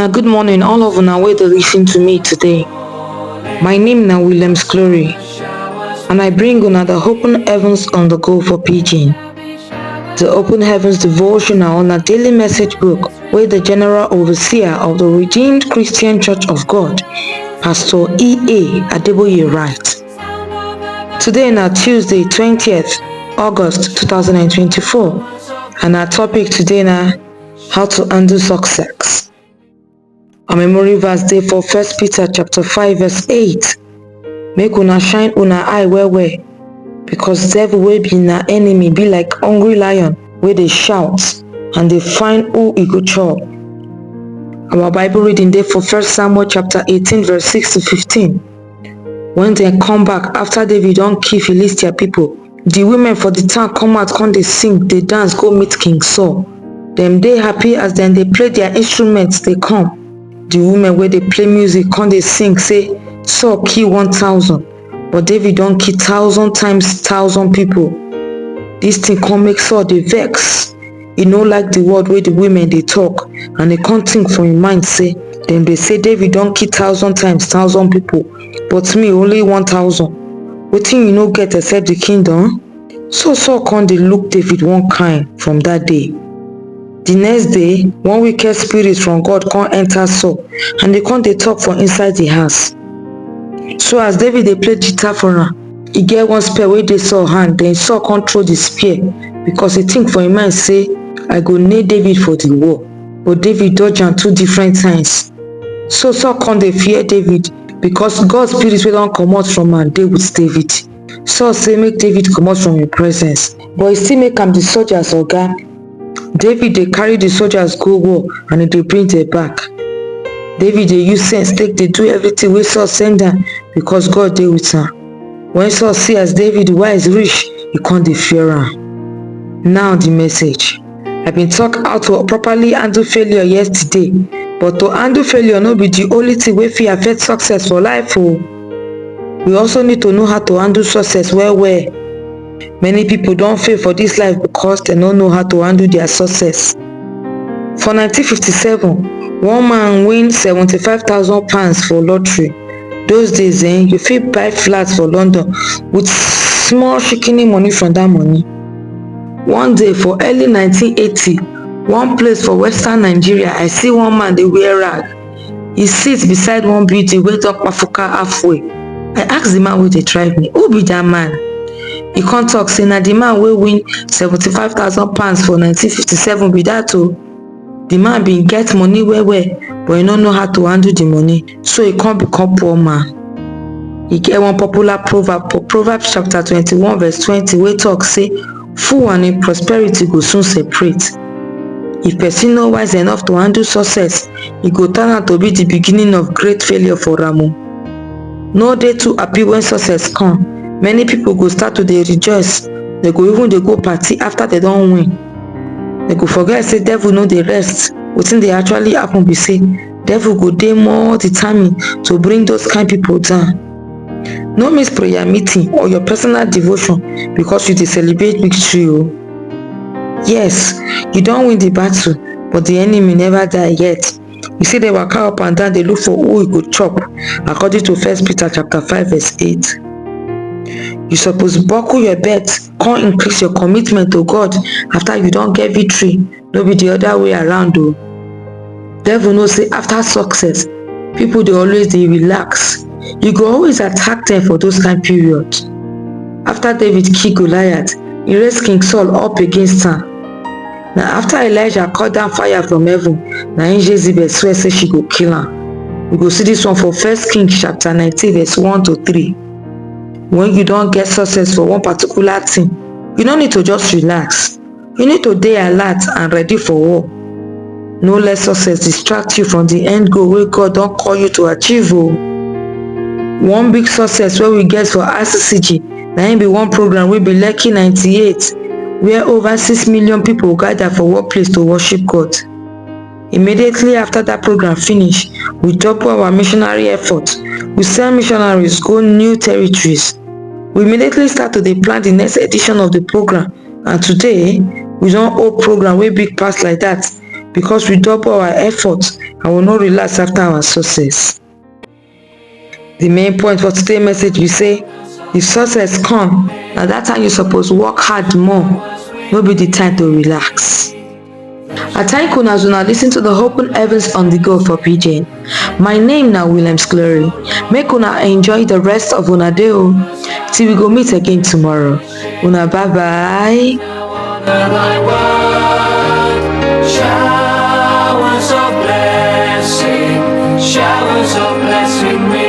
good morning, all of una wey dey listen to me today. My name na Williams Glory, and I bring una the Open Heavens on the Go for Pidgin. The Open Heavens devotional on a daily message book wey the General Overseer of the Redeemed Christian Church of God, Pastor E.A. Adeboye write. Today na Tuesday, 20th August 2024, and our topic today na how to undo success. Our memory verse dey for 1 Peter chapter 5 verse 8. Make una shine una eye well well, because devil wey be na enemy be like hungry lion wey dey shout and dey find who e go chop. Our Bible reading dey for 1 Samuel chapter 18 verse 6 to 15. When dem come back after David don kill Philistia people, the women for the town come out come dey sing, dey dance go meet King Saul. Dem dey happy as dem dey play their instruments dey come. The women wey dey play music come dey sing say Saul kill 1,000, but David don kill 1,000 times 1,000 people. Dis thing come make Saul dey vex. E no like the word wey the women dey talk, and e come think for im mind say dem dey say David don kill 1,000 times 1,000 people, but me only 1,000. Wetin you no get except the kingdom? So Saul come dey look David one kind from that day. The next day, one wicked spirit from God come enter Saul, and they come dey talk for inside the house. So as David dey play guitar for am, e get one spear wey dey Saul hand. Then Saul come throw the spear because e think for im mind say, I go nail David for the war. But David dodge am 2 different times. So Saul come dey fear David because God's spirit wey don comot from am dey with David. Saul say make David comot from im presence, but e still make am the soldiers oga. David dey carry the soldiers go war, and e dey bring them back. David dey use sense take dey do everything wey Saul send am because God dey with am. When Saul see as David wise reach, e come dey fear am. Now the message. I been talk how to properly handle failure yesterday, but to handle failure no be the only thing wey fit affect success for life o. We also need to know how to handle success well well. Many people don fail for this life because dem no know how to handle their success. For 1957, one man win £75,000 for lottery. Those days you fit buy flat for London with small shikini money from that money. One day for early 1980, one place for western Nigeria, I see one man dey wear rag. He sit beside one building wey don kpafuka halfway. I ask the man wey dey drive me, who be that man? He come talk say na the man wey win £75,000 for 1957 be that o. The man bin get money well well, but he no know how to handle the money, so he come become poor man. E get one popular proverb for Proverbs chapter 21 verse 20 wey talk say fool and im prosperity go soon separate. If person no wise enough to handle success, e go turn out to be the beginning of great failure for am o. No dey too happy when success come. Many people go start to dey rejoice. They go even dey go party after they don win. They go forget say devil no dey rest. Wetin dey actually happen be say devil go dey more determined to bring those kind people down. No miss prayer meeting or your personal devotion because you dey celebrate victory o. Yes, you don win the battle, but the enemy never die yet. You see dey waka up and down dey look for who e go chop, according to 1 Peter chapter 5 verse 8. You suppose buckle your belt, come increase your commitment to God after you don get victory, no be the other way around o. Devil know say after success, people dey always dey relax. You go always attack them for those kind periods. After David kill Goliath, he raised King Saul up against am. Na after Elijah called down fire from heaven, na im Jezebel swear say she go kill am. We go see this one for 1 Kings chapter 19 verse 1 to 3. When you don get success for one particular thing, you no need to just relax. You need to dey alert and ready for war. No let success distract you from the end goal wey God don call you to achieve o. One big success wey we get for RCCG na im be one program wey be Lekki 98, where over 6 million people gather for one place to worship God. Immediately after that program finish, we double our missionary effort. We send missionaries go new territories. We immediately start to dey plan the next edition of the program, and today we don hold program wey big pass like that because we double our effort and will not relax after our success. The main point for today's message be say, if success come, na that time you suppose work hard more, no be the time to relax. I thank una as una lis ten to the open heavens on the go for Pidgin. My name na Williams Glory. Make una enjoy the rest of una day o. Till we go meet again tomorrow. Una bye bye. Showers of blessing